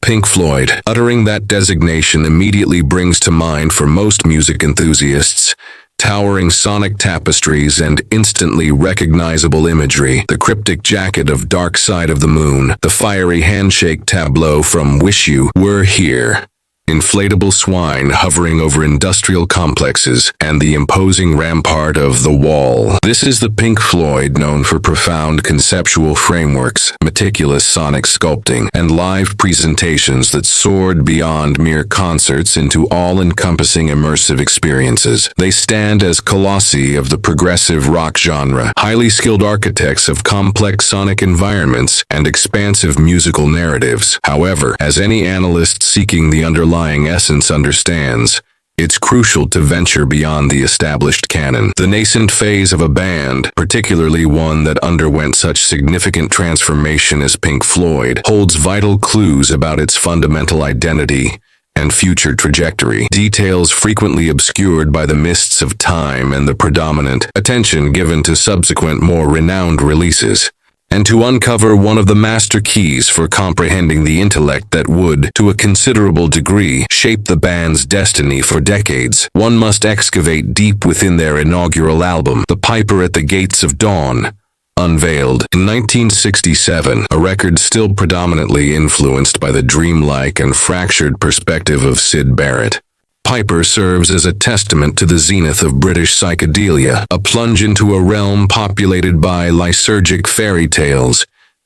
Pink Floyd. Uttering that designation immediately brings to mind for most music enthusiasts towering sonic tapestries and instantly recognizable imagery, the cryptic jacket of Dark Side of the Moon, the fiery handshake tableau from Wish You Were Here, inflatable swine hovering over industrial complexes, and the imposing rampart of The Wall. This is the Pink Floyd known for profound conceptual frameworks, meticulous sonic sculpting, and live presentations that soared beyond mere concerts into all-encompassing immersive experiences. They stand as colossi of the progressive rock genre, highly skilled architects of complex sonic environments and expansive musical narratives. However, as any analyst seeking the underlying essence understands, it's crucial to venture beyond the established canon. The nascent phase of a band, particularly one that underwent such significant transformation as Pink Floyd, holds vital clues about its fundamental identity and future trajectory, details frequently obscured by the mists of time and the predominant attention given to subsequent more renowned releases. And to uncover one of the master keys for comprehending the intellect that would, to a considerable degree, shape the band's destiny for decades, one must excavate deep within their inaugural album, The Piper at the Gates of Dawn, unveiled in 1967, a record still predominantly influenced by the dreamlike and fractured perspective of Syd Barrett. Piper serves as a testament to the zenith of British psychedelia, a plunge into a realm populated by lysergic fairy tales,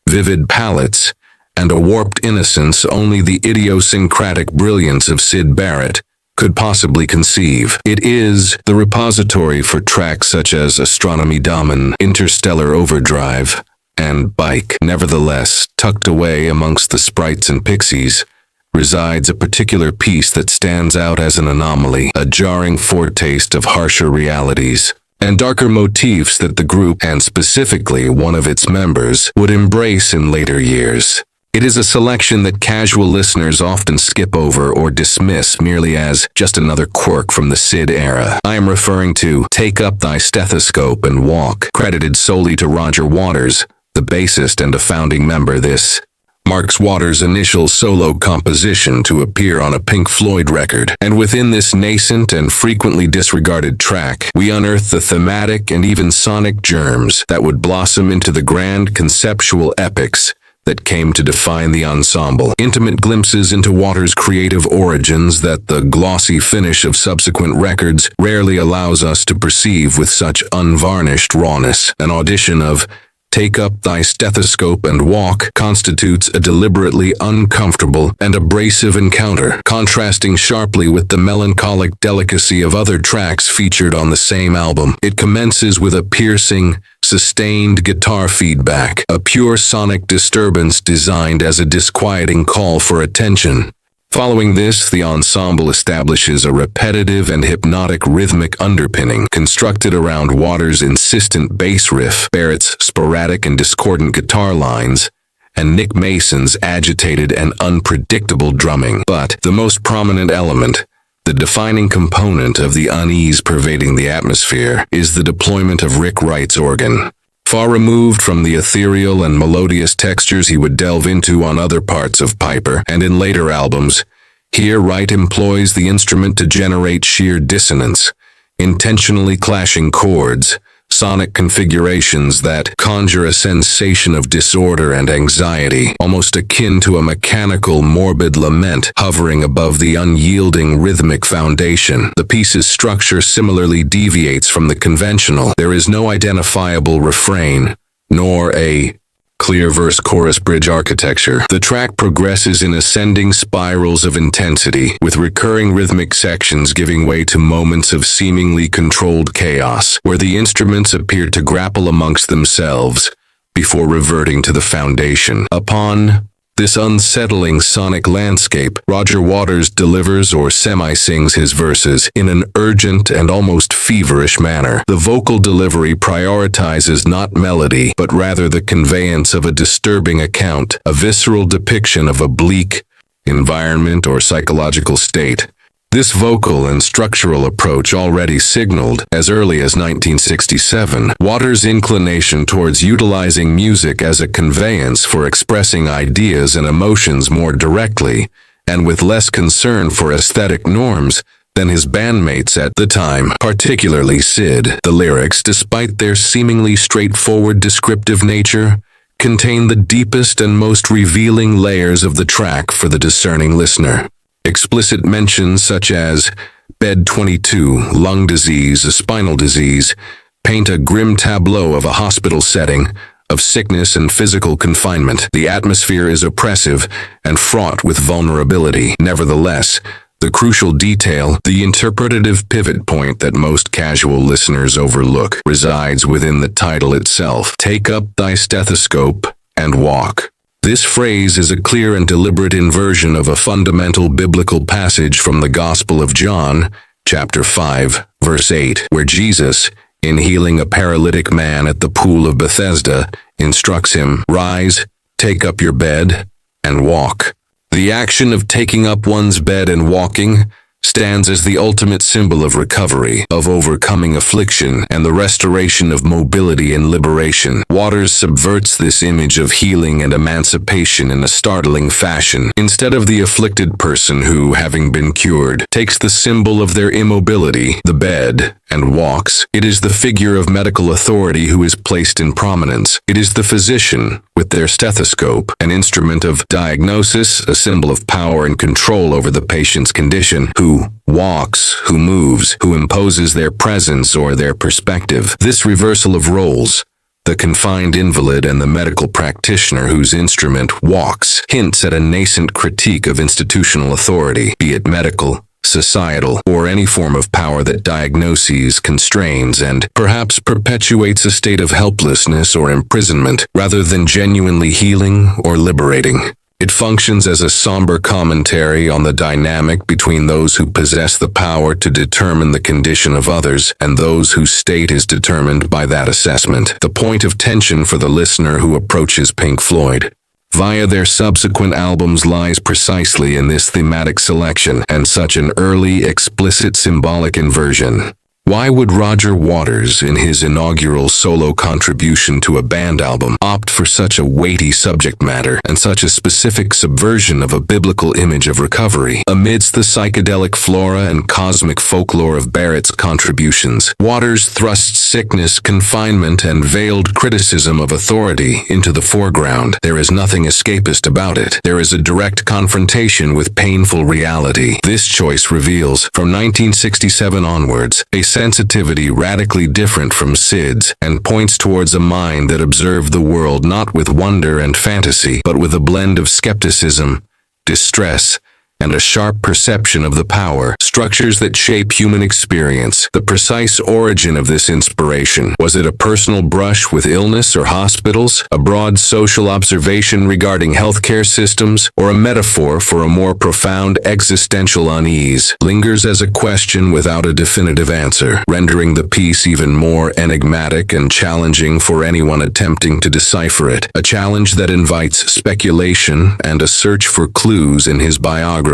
vivid palettes, and a warped innocence only the idiosyncratic brilliance of Syd Barrett could possibly conceive. It is the repository for tracks such as Astronomy Damen, Interstellar Overdrive, and Bike. Nevertheless, tucked away amongst the Sprites and Pixies, resides a particular piece that stands out as an anomaly, a jarring foretaste of harsher realities and darker motifs that the group, and specifically one of its members, would embrace in later years. It is a selection that casual listeners often skip over or dismiss merely as just another quirk from the Syd era. I am referring to Take Up Thy Stethoscope and Walk, credited solely to Roger Waters, the bassist and a founding member. This marks Waters' initial solo composition to appear on a Pink Floyd record, and within this nascent and frequently disregarded track, we unearth the thematic and even sonic germs that would blossom into the grand conceptual epics that came to define the ensemble. Intimate glimpses into Waters' creative origins that the glossy finish of subsequent records rarely allows us to perceive with such unvarnished rawness. An audition of Take Up Thy Stethoscope and Walk constitutes a deliberately uncomfortable and abrasive encounter, contrasting sharply with the melancholic delicacy of other tracks featured on the same album. It commences with a piercing, sustained guitar feedback, a pure sonic disturbance designed as a disquieting call for attention. Following this, the ensemble establishes a repetitive and hypnotic rhythmic underpinning constructed around Waters' insistent bass riff, Barrett's sporadic and discordant guitar lines, and Nick Mason's agitated and unpredictable drumming. But the most prominent element, the defining component of the unease pervading the atmosphere, is the deployment of Rick Wright's organ. Far removed from the ethereal and melodious textures he would delve into on other parts of Piper and in later albums, here Wright employs the instrument to generate sheer dissonance, intentionally clashing chords, sonic configurations that conjure a sensation of disorder and anxiety, almost akin to a mechanical, morbid lament hovering above the unyielding rhythmic foundation. The piece's structure similarly deviates from the conventional. There is no identifiable refrain, nor a clear verse-chorus bridge architecture. The track progresses in ascending spirals of intensity, with recurring rhythmic sections giving way to moments of seemingly controlled chaos, where the instruments appear to grapple amongst themselves before reverting to the foundation. Upon this unsettling sonic landscape, Roger Waters delivers or semi-sings his verses in an urgent and almost feverish manner. The vocal delivery prioritizes not melody, but rather the conveyance of a disturbing account, a visceral depiction of a bleak environment or psychological state. This vocal and structural approach already signaled, as early as 1967, Waters' inclination towards utilizing music as a conveyance for expressing ideas and emotions more directly, and with less concern for aesthetic norms than his bandmates at the time, particularly Syd. The lyrics, despite their seemingly straightforward descriptive nature, contain the deepest and most revealing layers of the track for the discerning listener. Explicit mentions such as bed 22, lung disease, a spinal disease, paint a grim tableau of a hospital setting, of sickness and physical confinement. The atmosphere is oppressive and fraught with vulnerability. Nevertheless, the crucial detail, the interpretative pivot point that most casual listeners overlook, resides within the title itself. Take up thy stethoscope and walk. This phrase is a clear and deliberate inversion of a fundamental biblical passage from the Gospel of John, chapter 5, verse 8, where Jesus, in healing a paralytic man at the pool of Bethesda, instructs him, "Rise, take up your bed, and walk." The action of taking up one's bed and walking stands as the ultimate symbol of recovery, of overcoming affliction, and the restoration of mobility and liberation. Waters subverts this image of healing and emancipation in a startling fashion. Instead of the afflicted person who, having been cured, takes the symbol of their immobility, the bed, and walks, it is the figure of medical authority who is placed in prominence. It is the physician, with their stethoscope, an instrument of diagnosis, a symbol of power and control over the patient's condition, who walks, who moves, who imposes their presence or their perspective. This reversal of roles, the confined invalid and the medical practitioner whose instrument walks, hints at a nascent critique of institutional authority, be it medical, societal, or any form of power that diagnoses, constrains, and perhaps perpetuates a state of helplessness or imprisonment, rather than genuinely healing or liberating. It functions as a somber commentary on the dynamic between those who possess the power to determine the condition of others and those whose state is determined by that assessment. The point of tension for the listener who approaches Pink Floyd via their subsequent albums lies precisely in this thematic selection and such an early, explicit symbolic inversion. Why would Roger Waters, in his inaugural solo contribution to a band album, opt for such a weighty subject matter and such a specific subversion of a biblical image of recovery? Amidst the psychedelic flora and cosmic folklore of Barrett's contributions, Waters thrusts sickness, confinement, and veiled criticism of authority into the foreground. There is nothing escapist about it. There is a direct confrontation with painful reality. This choice reveals, from 1967 onwards, a sensitivity radically different from Syd's, and points towards a mind that observed the world not with wonder and fantasy, but with a blend of skepticism, distress, and a sharp perception of the power structures that shape human experience. The precise origin of this inspiration, was it a personal brush with illness or hospitals, a broad social observation regarding healthcare systems, or a metaphor for a more profound existential unease, lingers as a question without a definitive answer, rendering the piece even more enigmatic and challenging for anyone attempting to decipher it, a challenge that invites speculation and a search for clues in his biography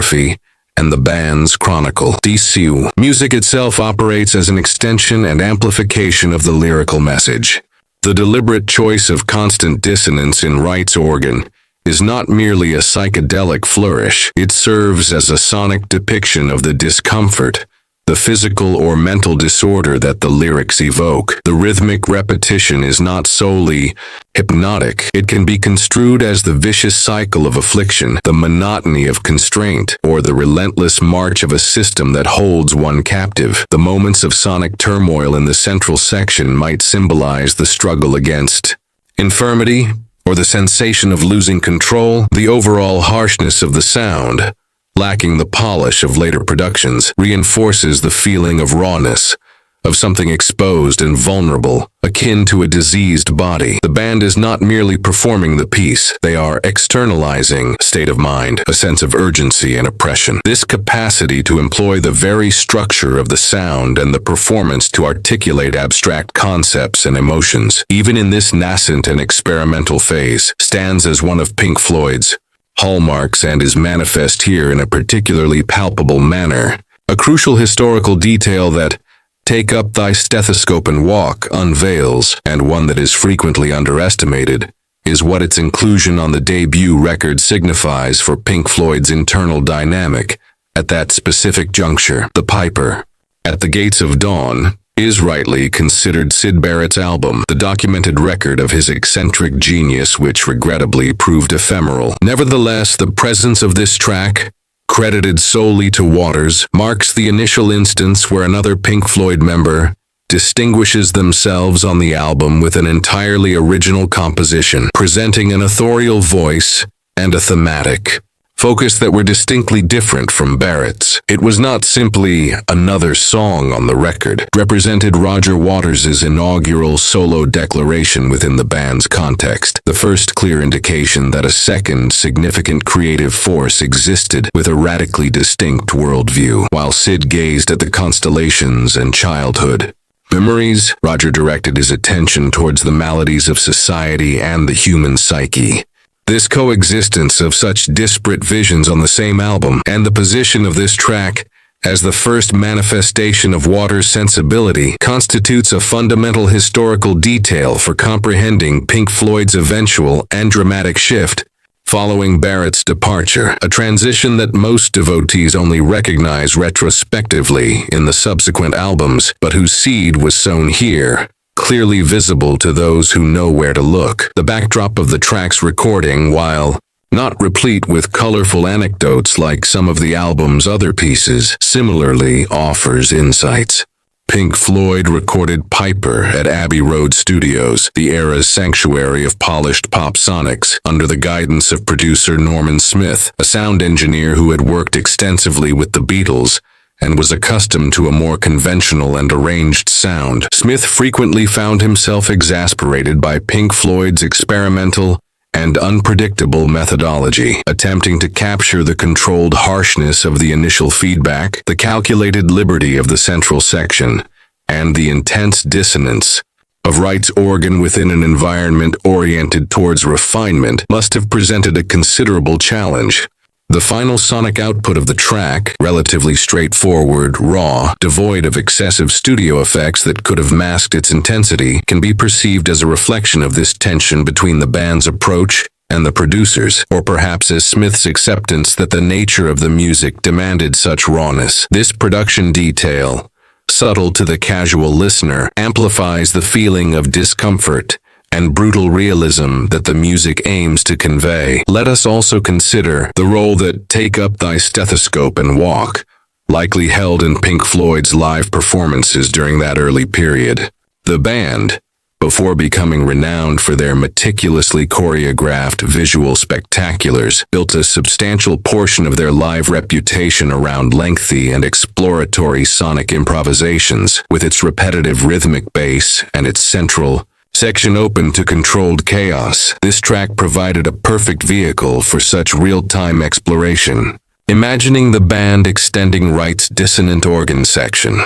and the band's chronicle. DCU. Music itself operates as an extension and amplification of the lyrical message. The deliberate choice of constant dissonance in Wright's organ is not merely a psychedelic flourish. It serves as a sonic depiction of the discomfort, the physical or mental disorder that the lyrics evoke. The rhythmic repetition is not solely hypnotic. It can be construed as the vicious cycle of affliction, the monotony of constraint, or the relentless march of a system that holds one captive. The moments of sonic turmoil in the central section might symbolize the struggle against infirmity, or the sensation of losing control. The overall harshness of the sound, lacking the polish of later productions, reinforces the feeling of rawness, of something exposed and vulnerable, akin to a diseased body. The band is not merely performing the piece, they are externalizing state of mind, a sense of urgency and oppression. This capacity to employ the very structure of the sound and the performance to articulate abstract concepts and emotions, even in this nascent and experimental phase, stands as one of Pink Floyd's hallmarks and is manifest here in a particularly palpable manner. A crucial historical detail that "Take up thy stethoscope and walk" unveils, and one that is frequently underestimated, is what its inclusion on the debut record signifies for Pink Floyd's internal dynamic at that specific juncture. The Piper, At the Gates of Dawn, is rightly considered Syd Barrett's album, the documented record of his eccentric genius which regrettably proved ephemeral. Nevertheless, the presence of this track, credited solely to Waters, marks the initial instance where another Pink Floyd member distinguishes themselves on the album with an entirely original composition, presenting an authorial voice and a thematic focus that were distinctly different from Barrett's. It was not simply another song on the record. It represented Roger Waters' inaugural solo declaration within the band's context, the first clear indication that a second significant creative force existed with a radically distinct worldview. While Syd gazed at the constellations and childhood memories, Roger directed his attention towards the maladies of society and the human psyche. This coexistence of such disparate visions on the same album, and the position of this track as the first manifestation of Waters' sensibility, constitutes a fundamental historical detail for comprehending Pink Floyd's eventual and dramatic shift following Barrett's departure, a transition that most devotees only recognize retrospectively in the subsequent albums, but whose seed was sown here, clearly visible to those who know where to look. The backdrop of the track's recording, while not replete with colorful anecdotes like some of the album's other pieces, similarly offers insights. Pink Floyd recorded Piper at Abbey Road Studios, the era's sanctuary of polished pop sonics, under the guidance of producer Norman Smith, a sound engineer who had worked extensively with the Beatles and was accustomed to a more conventional and arranged sound. Smith frequently found himself exasperated by Pink Floyd's experimental and unpredictable methodology, attempting to capture the controlled harshness of the initial feedback, the calculated liberty of the central section, and the intense dissonance of Wright's organ within an environment oriented towards refinement must have presented a considerable challenge. The final sonic output of the track, relatively straightforward, raw, devoid of excessive studio effects that could have masked its intensity, can be perceived as a reflection of this tension between the band's approach and the producers, or perhaps as Smith's acceptance that the nature of the music demanded such rawness. This production detail, subtle to the casual listener, amplifies the feeling of discomfort and brutal realism that the music aims to convey. Let us also consider the role that "Take up thy stethoscope and walk" likely held in Pink Floyd's live performances during that early period. The band, before becoming renowned for their meticulously choreographed visual spectaculars, built a substantial portion of their live reputation around lengthy and exploratory sonic improvisations, with its repetitive rhythmic bass and its central section open to controlled chaos. This track provided a perfect vehicle for such real-time exploration. Imagining the band extending Wright's dissonant organ section,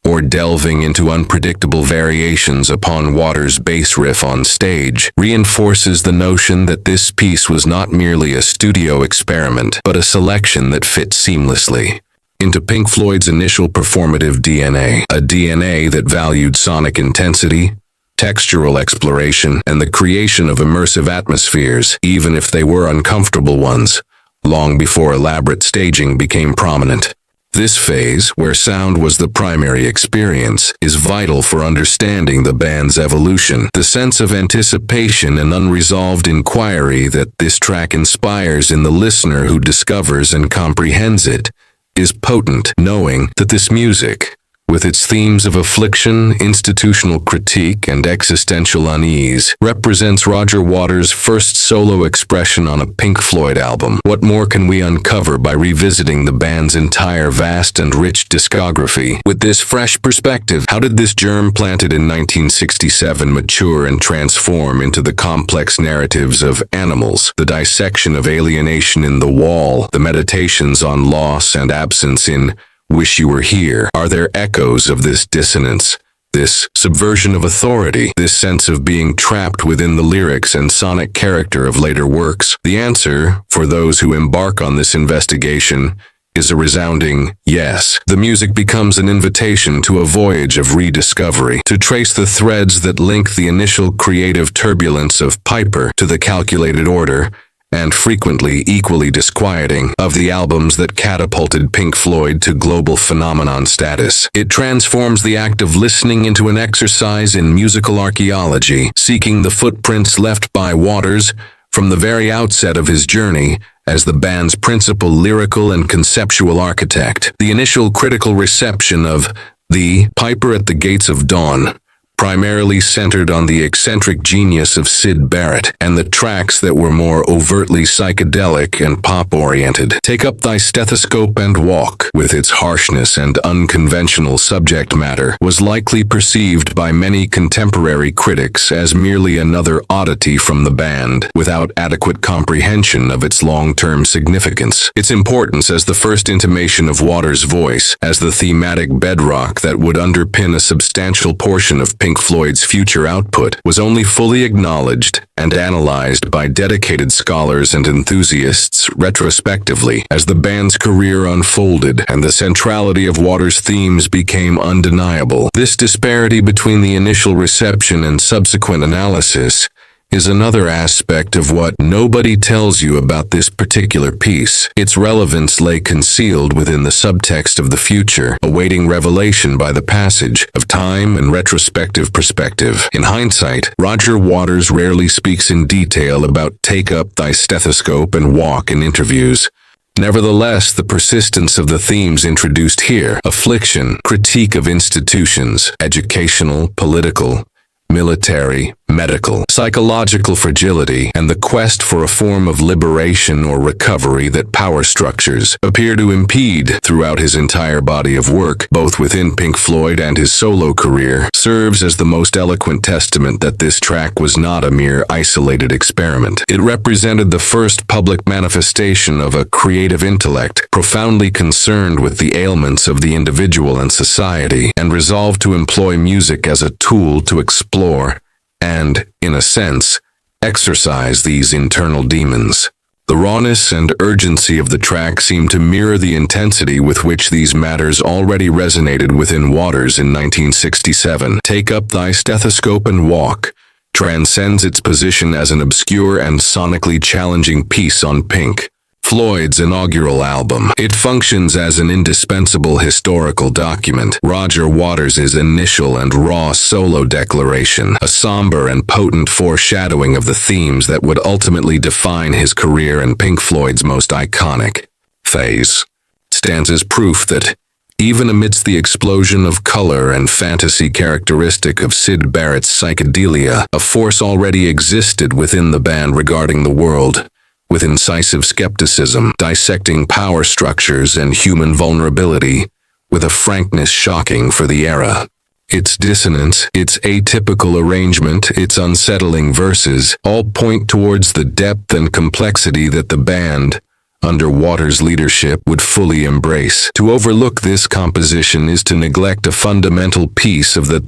or delving into unpredictable variations upon Waters' bass riff on stage, reinforces the notion that this piece was not merely a studio experiment, but a selection that fit seamlessly into Pink Floyd's initial performative DNA, a DNA that valued sonic intensity, textural exploration, and the creation of immersive atmospheres, even if they were uncomfortable ones, long before elaborate staging became prominent. This phase, where sound was the primary experience, is vital for understanding the band's evolution. The sense of anticipation and unresolved inquiry that this track inspires in the listener who discovers and comprehends it is potent, knowing that this music, with its themes of affliction, institutional critique, and existential unease, represents Roger Waters' first solo expression on a Pink Floyd album. What more can we uncover by revisiting the band's entire vast and rich discography with this fresh perspective? How did this germ planted in 1967 mature and transform into the complex narratives of Animals, the dissection of alienation in The Wall, the meditations on loss and absence in Wish You Were Here? Are there echoes of this dissonance, this subversion of authority, this sense of being trapped within the lyrics and sonic character of later works? The answer, for those who embark on this investigation, is a resounding yes. The music becomes an invitation to a voyage of rediscovery, to trace the threads that link the initial creative turbulence of Piper to the calculated order, and frequently equally disquieting, of the albums that catapulted Pink Floyd to global phenomenon status. It transforms the act of listening into an exercise in musical archaeology, seeking the footprints left by Waters from the very outset of his journey as the band's principal lyrical and conceptual architect. The initial critical reception of the Piper at the Gates of Dawn primarily centered on the eccentric genius of Syd Barrett and the tracks that were more overtly psychedelic and pop-oriented. Take Up Thy Stethoscope and Walk, with its harshness and unconventional subject matter, was likely perceived by many contemporary critics as merely another oddity from the band, without adequate comprehension of its long-term significance. Its importance as the first intimation of Waters' voice, as the thematic bedrock that would underpin a substantial portion of Pink Floyd's future output, was only fully acknowledged and analyzed by dedicated scholars and enthusiasts retrospectively as the band's career unfolded and the centrality of Waters' themes became undeniable. This disparity between the initial reception and subsequent analysis is another aspect of what nobody tells you about this particular piece. Its relevance lay concealed within the subtext of the future, awaiting revelation by the passage of time and retrospective perspective. In hindsight, Roger Waters rarely speaks in detail about Take Up Thy Stethoscope and Walk in interviews. Nevertheless, the persistence of the themes introduced here, affliction, critique of institutions, educational, political, military, medical, psychological fragility, and the quest for a form of liberation or recovery that power structures appear to impede throughout his entire body of work, both within Pink Floyd and his solo career, serves as the most eloquent testament that this track was not a mere isolated experiment. It represented the first public manifestation of a creative intellect profoundly concerned with the ailments of the individual and society, and resolved to employ music as a tool to explore and, in a sense, exorcise these internal demons. The rawness and urgency of the track seem to mirror the intensity with which these matters already resonated within Waters in 1967. Take Up Thy Stethoscope and Walk transcends its position as an obscure and sonically challenging piece on Pink Floyd's inaugural album. It functions as an indispensable historical document, Roger Waters' initial and raw solo declaration, a somber and potent foreshadowing of the themes that would ultimately define his career and Pink Floyd's most iconic phase. Stands as proof that, even amidst the explosion of color and fantasy characteristic of Syd Barrett's psychedelia, a force already existed within the band regarding the world, with incisive skepticism, dissecting power structures and human vulnerability, with a frankness shocking for the era. Its dissonance, its atypical arrangement, its unsettling verses, all point towards the depth and complexity that the band, under Waters' leadership, would fully embrace. To overlook this composition is to neglect a fundamental piece of the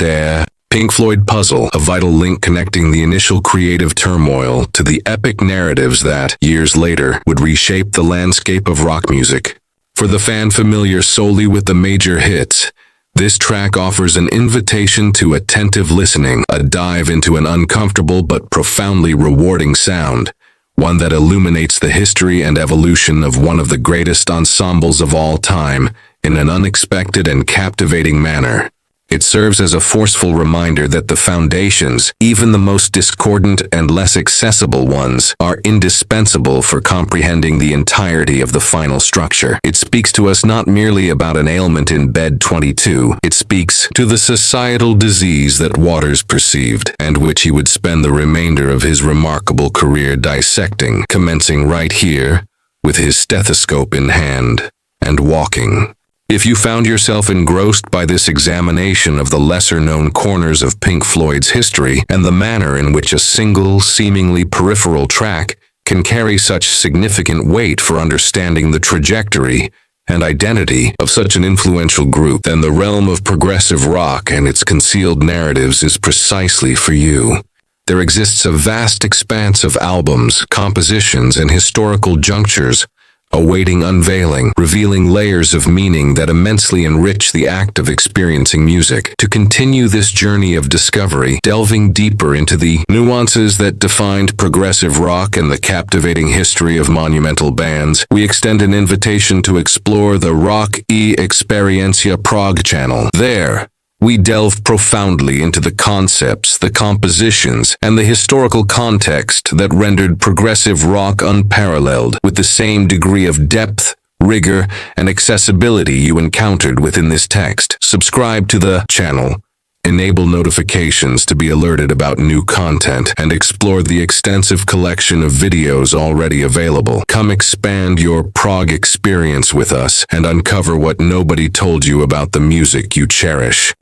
Pink Floyd puzzle, a vital link connecting the initial creative turmoil to the epic narratives that, years later, would reshape the landscape of rock music. For the fan familiar solely with the major hits, this track offers an invitation to attentive listening, a dive into an uncomfortable but profoundly rewarding sound, one that illuminates the history and evolution of one of the greatest ensembles of all time in an unexpected and captivating manner. It serves as a forceful reminder that the foundations, even the most discordant and less accessible ones, are indispensable for comprehending the entirety of the final structure. It speaks to us not merely about an ailment in bed 22, it speaks to the societal disease that Waters perceived, and which he would spend the remainder of his remarkable career dissecting, commencing right here, with his stethoscope in hand, and walking. If you found yourself engrossed by this examination of the lesser-known corners of Pink Floyd's history and the manner in which a single, seemingly peripheral track can carry such significant weight for understanding the trajectory and identity of such an influential group, then the realm of progressive rock and its concealed narratives is precisely for you. There exists a vast expanse of albums, compositions, and historical junctures awaiting unveiling, revealing layers of meaning that immensely enrich the act of experiencing music. To continue this journey of discovery, delving deeper into the nuances that defined progressive rock and the captivating history of monumental bands, we extend an invitation to explore the Rock e Experiencia Prague channel. There, we delve profoundly into the concepts, the compositions, and the historical context that rendered progressive rock unparalleled, with the same degree of depth, rigor, and accessibility you encountered within this text. Subscribe to the channel, enable notifications to be alerted about new content, and explore the extensive collection of videos already available. Come expand your Prague experience with us and uncover what nobody told you about the music you cherish.